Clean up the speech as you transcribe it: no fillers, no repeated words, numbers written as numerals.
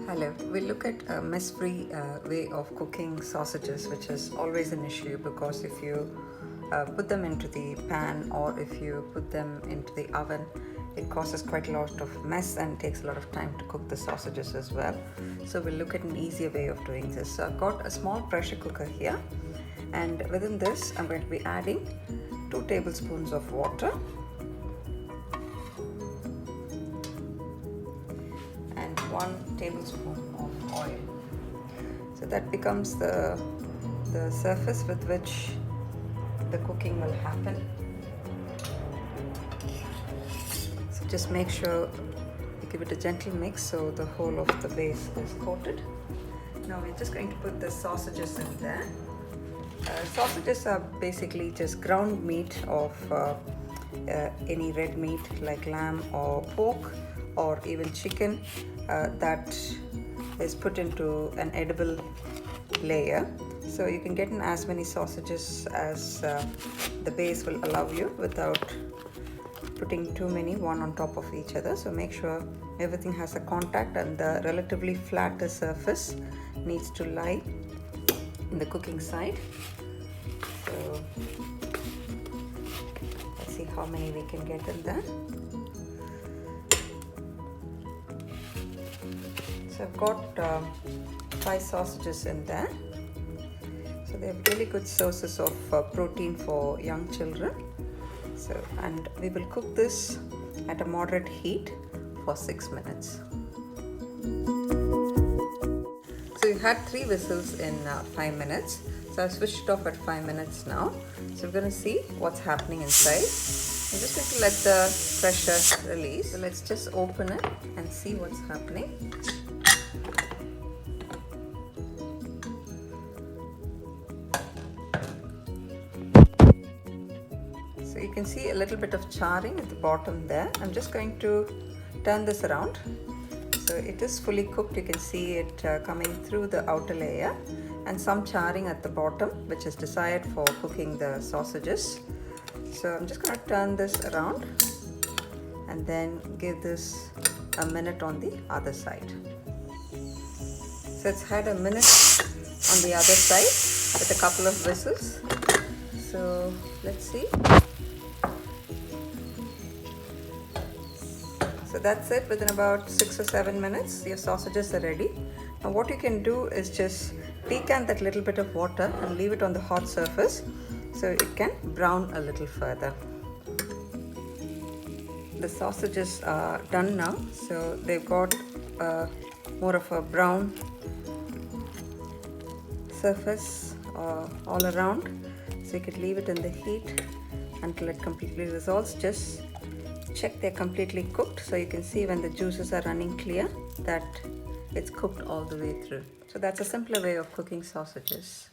Hello, we'll look at a mess-free way of cooking sausages, which is always an issue because if you put them into the pan or if you put them into the oven, it causes quite a lot of mess and takes a lot of time to cook the sausages as well. So we'll look at an easier way of doing this. So I've got a small pressure cooker here, and within this I'm going to be adding 2 tablespoons of water and 1 tablespoon of oil. So that becomes the surface with which the cooking will happen. So just make sure you give it a gentle mix so the whole of the base is coated. Now we're just going to put the sausages in there. Sausages are basically just ground meat of any red meat like lamb or pork or even chicken that is put into an edible layer. So you can get in as many sausages as the base will allow you without putting too many one on top of each other. So make sure everything has a contact and the relatively flatter surface needs to lie in the cooking side. So let's see how many we can get in there. So I've got 5 sausages in there. So they're really good sources of protein for young children. So, and we will cook this at a moderate heat for 6 minutes. So you had 3 whistles in 5 minutes. So I've switched it off at 5 minutes now. So we're going to see what's happening inside. I'm just going to let the pressure release. So let's just open it and see what's happening. So you can see a little bit of charring at the bottom there. I'm just going to turn this around. So it is fully cooked. You can see it coming through the outer layer and some charring at the bottom, which is desired for cooking the sausages. So I'm just going to turn this around and then give this a minute on the other side. So it's had a minute on the other side with a couple of whistles. So let's see. So that's it. Within about 6 or 7 minutes, your sausages are ready. Now what you can do is just decant that little bit of water and leave it on the hot surface so it can brown a little further. The sausages are done now, so they've got more of a brown surface all around. So you could leave it in the heat until it completely dissolves. Just check they're completely cooked, so you can see when the juices are running clear that it's cooked all the way through. So that's a simpler way of cooking sausages.